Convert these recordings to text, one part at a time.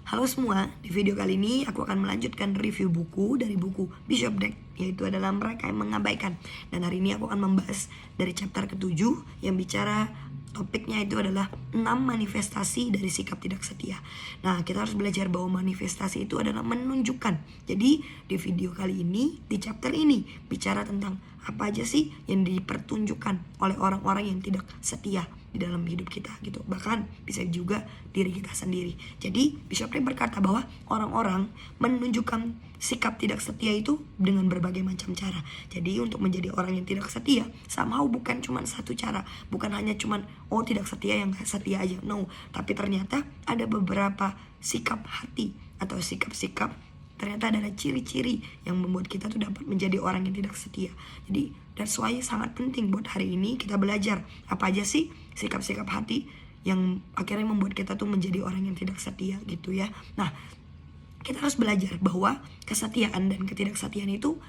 Halo semua, di video kali ini aku akan melanjutkan review buku dari buku Bishop Dweck, yaitu adalah Mereka yang Mengabaikan. Dan hari ini aku akan membahas dari chapter ke-7 yang bicara topiknya itu adalah 6 manifestasi dari sikap tidak setia. Nah, kita harus belajar bahwa manifestasi itu adalah menunjukkan. Jadi, di video kali ini, di chapter ini, bicara tentang apa aja sih yang dipertunjukkan oleh orang-orang yang tidak setia di dalam hidup kita gitu, bahkan bisa juga diri kita sendiri. Jadi Bishop Dweck berkata bahwa orang-orang menunjukkan sikap tidak setia itu dengan berbagai macam cara. Jadi untuk menjadi orang yang tidak setia somehow bukan cuma satu cara, bukan hanya cuma tidak setia yang setia aja, no, tapi ternyata ada beberapa sikap hati atau sikap-sikap. Ternyata ada ciri-ciri yang membuat kita tuh dapat menjadi orang yang tidak setia. Jadi that's why sangat penting buat hari ini kita belajar apa aja sih sikap-sikap hati yang akhirnya membuat kita tuh menjadi orang yang tidak setia gitu ya. Nah, kita harus belajar bahwa kesetiaan dan ketidaksetiaan itu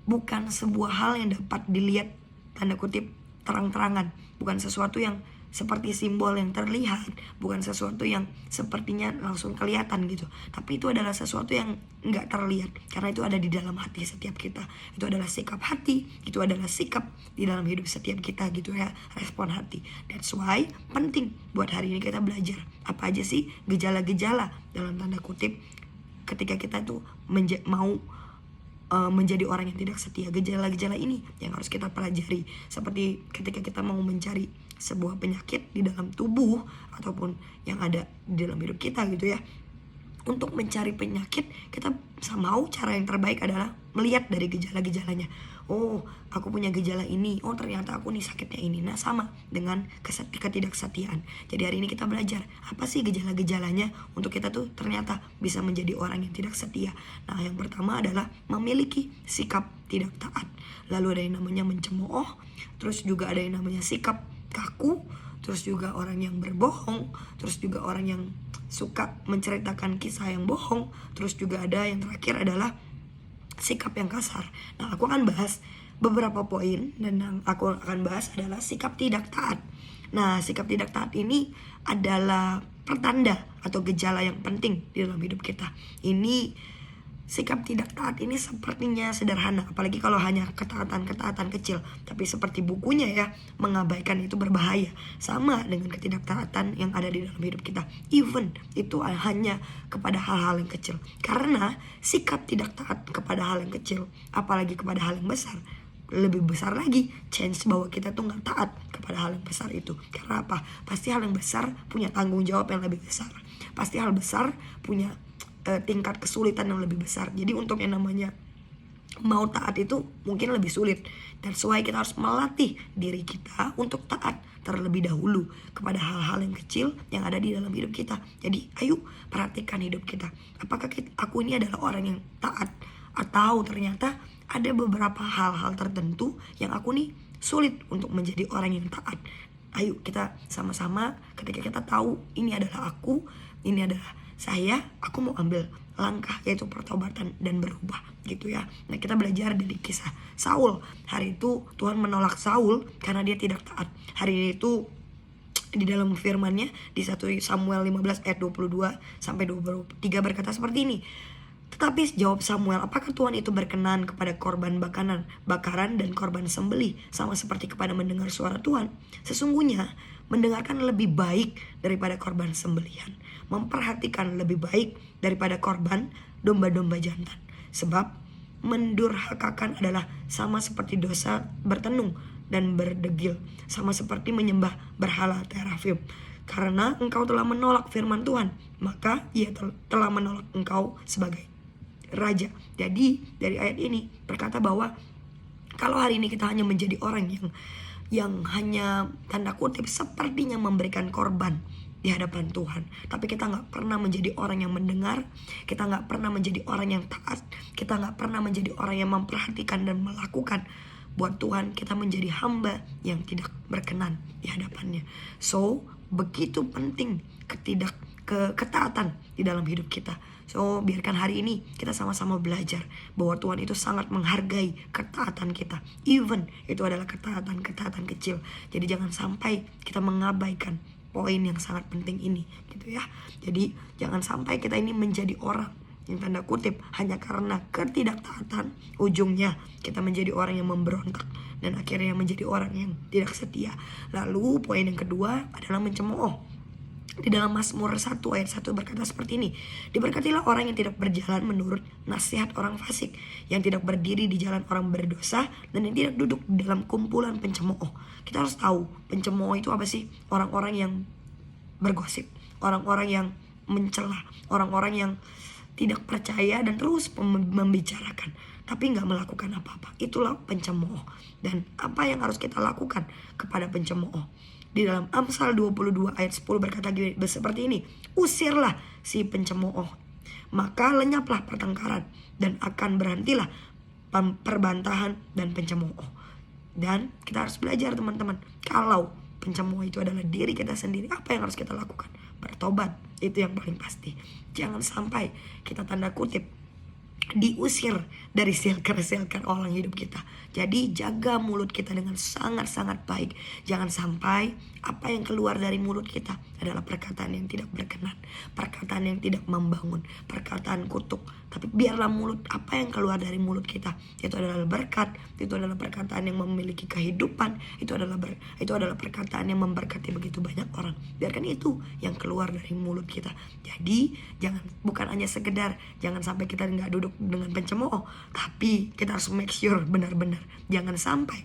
bukan sebuah hal yang dapat dilihat tanda kutip terang-terangan, bukan sesuatu yang seperti simbol yang terlihat, bukan sesuatu yang sepertinya langsung kelihatan gitu, tapi itu adalah sesuatu yang nggak terlihat karena itu ada di dalam hati setiap kita. Itu adalah sikap hati, itu adalah sikap di dalam hidup setiap kita gitu ya, respon hati. That's why penting buat hari ini kita belajar apa aja sih gejala-gejala dalam tanda kutip ketika kita tuh mau menjadi orang yang tidak setia. Gejala-gejala ini yang harus kita pelajari, seperti ketika kita mau mencari sebuah penyakit di dalam tubuh ataupun yang ada di dalam hidup kita gitu ya. Untuk mencari penyakit, kita mau cara yang terbaik adalah melihat dari gejala-gejalanya. Oh, aku punya gejala ini. Oh, ternyata aku nih sakitnya ini. Nah, sama dengan ketidaksetiaan. Jadi hari ini kita belajar apa sih gejala-gejalanya untuk kita tuh ternyata bisa menjadi orang yang tidak setia. Nah, yang pertama adalah memiliki sikap tidak taat. Lalu ada yang namanya mencemooh, terus juga ada yang namanya sikap kaku, terus juga orang yang berbohong, terus juga orang yang suka menceritakan kisah yang bohong, terus juga ada yang terakhir adalah sikap yang kasar. Nah, aku akan bahas beberapa poin dan yang aku akan bahas adalah sikap tidak taat. Nah, sikap tidak taat ini adalah pertanda atau gejala yang penting di dalam hidup kita. Ini sikap tidak taat ini sepertinya sederhana, apalagi kalau hanya ketaatan-ketaatan kecil. Tapi seperti bukunya ya, mengabaikan itu berbahaya. Sama dengan ketidaktaatan yang ada di dalam hidup kita. Even itu hanya kepada hal-hal yang kecil. Karena sikap tidak taat kepada hal yang kecil, apalagi kepada hal yang besar, lebih besar lagi chance bahwa kita tuh gak taat kepada hal yang besar itu. Karena apa? Pasti hal yang besar punya tanggung jawab yang lebih besar. Pasti hal besar punya tingkat kesulitan yang lebih besar. Jadi untuk yang namanya mau taat itu mungkin lebih sulit. That's why kita harus melatih diri kita untuk taat terlebih dahulu kepada hal-hal yang kecil yang ada di dalam hidup kita. Jadi ayo perhatikan hidup kita. Apakah aku ini adalah orang yang taat, atau ternyata ada beberapa hal-hal tertentu yang aku nih sulit untuk menjadi orang yang taat. Ayo kita sama-sama, ketika kita tahu ini adalah aku, ini adalah saya, aku mau ambil langkah yaitu pertobatan dan berubah gitu ya. Nah, kita belajar dari kisah Saul. Hari itu Tuhan menolak Saul karena dia tidak taat. Hari itu di dalam firman-Nya di 1 Samuel 15 ayat 22 sampai 23 berkata seperti ini. Tetapi jawab Samuel, apakah Tuhan itu berkenan kepada korban bakaran dan korban sembelih sama seperti kepada mendengar suara Tuhan? Sesungguhnya mendengarkan lebih baik daripada korban sembelihan, memperhatikan lebih baik daripada korban domba-domba jantan. Sebab mendurhakakan adalah sama seperti dosa bertenung dan berdegil, sama seperti menyembah berhala terafim. Karena engkau telah menolak firman Tuhan, maka ia telah menolak engkau sebagai raja. Jadi dari ayat ini berkata bahwa kalau hari ini kita hanya menjadi orang yang hanya tanda kutip sepertinya memberikan korban di hadapan Tuhan, tapi kita gak pernah menjadi orang yang mendengar, kita gak pernah menjadi orang yang taat, kita gak pernah menjadi orang yang memperhatikan dan melakukan, buat Tuhan kita menjadi hamba yang tidak berkenan di hadapannya. So begitu penting ketaatan di dalam hidup kita. So biarkan hari ini kita sama-sama belajar bahwa Tuhan itu sangat menghargai ketaatan kita. Even itu adalah ketaatan kecil. Jadi jangan sampai kita mengabaikan poin yang sangat penting ini gitu ya. Jadi jangan sampai kita ini menjadi orang yang tanda kutip hanya karena ketidaktaatan, ujungnya kita menjadi orang yang memberontak dan akhirnya menjadi orang yang tidak setia. Lalu poin yang kedua adalah mencemooh. Di dalam Mazmur 1 ayat 1 berkata seperti ini, diberkatilah orang yang tidak berjalan menurut nasihat orang fasik, yang tidak berdiri di jalan orang berdosa, dan yang tidak duduk di dalam kumpulan pencemooh. Kita harus tahu pencemooh itu apa sih? Orang-orang yang bergosip, orang-orang yang mencela, orang-orang yang tidak percaya dan terus membicarakan tapi nggak melakukan apa-apa. Itulah pencemooh. Dan apa yang harus kita lakukan kepada pencemooh? Di dalam Amsal 22 ayat 10 berkata seperti ini, usirlah si pencemooh, maka lenyaplah pertengkaran dan akan berhentilah perbantahan dan pencemooh. Dan kita harus belajar teman-teman, kalau pencemooh itu adalah diri kita sendiri, apa yang harus kita lakukan? Bertobat, itu yang paling pasti. Jangan sampai kita tanda kutip diusir dari sirkel-sirkel orang hidup kita. Jadi jaga mulut kita dengan sangat-sangat baik. Jangan sampai apa yang keluar dari mulut kita adalah perkataan yang tidak berkenan, perkataan yang tidak membangun, perkataan kutuk. Tapi biarlah mulut, apa yang keluar dari mulut kita itu adalah berkat, itu adalah perkataan yang memiliki kehidupan, itu adalah perkataan yang memberkati begitu banyak orang. Biarkan itu yang keluar dari mulut kita. Jadi bukan hanya sekedar jangan sampai kita nggak duduk dengan pencemooh, tapi kita harus make sure benar-benar jangan sampai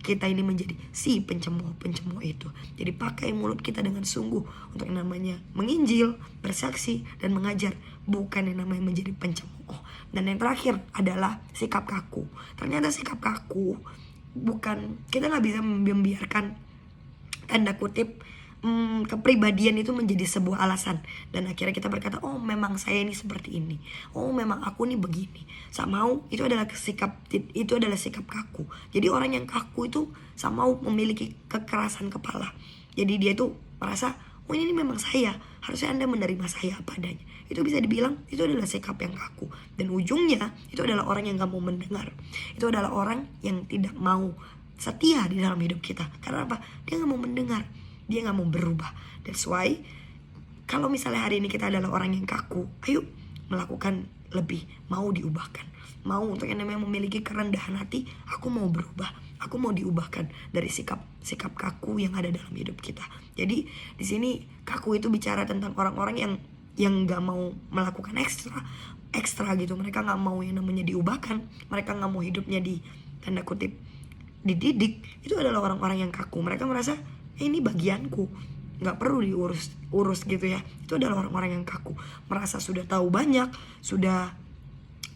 kita ini menjadi si pencemooh itu. Jadi pakai mulut kita dengan sungguh untuk yang namanya menginjil, bersaksi, dan mengajar, bukan yang namanya menjadi pencemooh. Dan yang terakhir adalah sikap kaku. Ternyata sikap kaku bukan, kita nggak bisa membiarkan tanda kutip kepribadian itu menjadi sebuah alasan dan akhirnya kita berkata, oh memang saya ini seperti ini, oh memang aku ini begini. Somehow itu adalah sikap kaku. Jadi orang yang kaku itu somehow memiliki kekerasan kepala. Jadi dia itu merasa, oh ini memang saya, harusnya Anda menerima saya apa adanya. Itu bisa dibilang itu adalah sikap yang kaku. Dan ujungnya itu adalah orang yang gak mau mendengar. Itu adalah orang yang tidak mau setia di dalam hidup kita. Karena apa? Dia gak mau mendengar, dia gak mau berubah. That's why kalau misalnya hari ini kita adalah orang yang kaku, ayo melakukan lebih, mau diubahkan, mau untuk yang namanya memiliki kerendahan hati. Aku mau berubah, aku mau diubahkan dari sikap kaku yang ada dalam hidup kita. Jadi di sini kaku itu bicara tentang orang-orang yang nggak mau melakukan ekstra gitu. Mereka nggak mau yang namanya diubahkan, mereka nggak mau hidupnya di tanda kutip dididik. Itu adalah orang-orang yang kaku. Mereka merasa ini bagianku, nggak perlu diurus gitu ya. Itu adalah orang-orang yang kaku, merasa sudah tahu banyak, sudah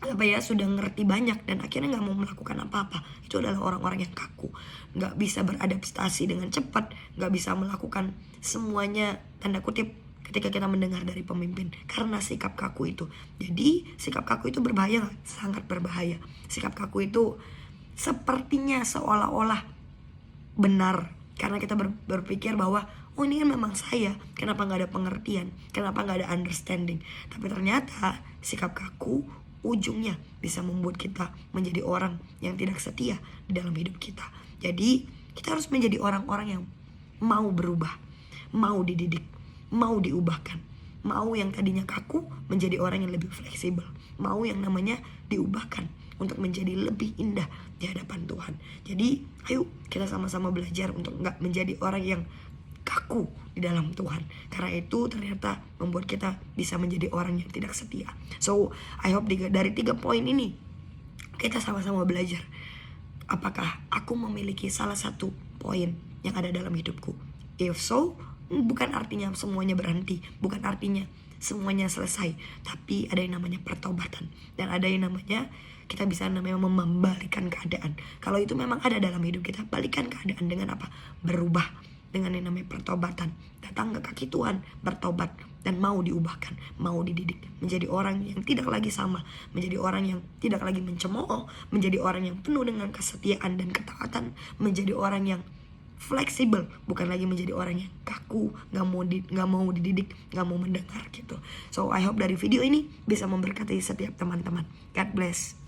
ngerti banyak, dan akhirnya nggak mau melakukan apa-apa. Itu adalah orang-orang yang kaku, nggak bisa beradaptasi dengan cepat, nggak bisa melakukan semuanya tanda kutip ketika kita mendengar dari pemimpin karena sikap kaku itu. Jadi sikap kaku itu berbahaya, sangat berbahaya. Sikap kaku itu sepertinya seolah-olah benar karena kita berpikir bahwa oh ini kan memang saya, kenapa gak ada pengertian, kenapa gak ada understanding. Tapi ternyata sikap kaku ujungnya bisa membuat kita menjadi orang yang tidak setia di dalam hidup kita. Jadi kita harus menjadi orang-orang yang mau berubah, mau dididik, mau diubahkan, mau yang tadinya kaku menjadi orang yang lebih fleksibel, mau yang namanya diubahkan untuk menjadi lebih indah di hadapan Tuhan. Jadi ayo kita sama-sama belajar untuk gak menjadi orang yang kaku di dalam Tuhan. Karena itu ternyata membuat kita bisa menjadi orang yang tidak setia. So I hope dari 3 poin ini kita sama-sama belajar. Apakah aku memiliki salah satu poin yang ada dalam hidupku? If so, bukan artinya semuanya berhenti, bukan artinya semuanya selesai, tapi ada yang namanya pertobatan, dan ada yang namanya kita bisa namanya membalikan keadaan. Kalau itu memang ada dalam hidup kita, balikan keadaan dengan apa? Berubah dengan yang namanya pertobatan. Datang ke kaki Tuhan, bertobat, dan mau diubahkan, mau dididik menjadi orang yang tidak lagi sama, menjadi orang yang tidak lagi mencemooh, menjadi orang yang penuh dengan kesetiaan dan ketaatan, menjadi orang yang fleksibel, bukan lagi menjadi orang yang kaku, gak mau dididik, gak mau mendengar gitu. So I hope dari video ini bisa memberkati setiap teman-teman. God bless.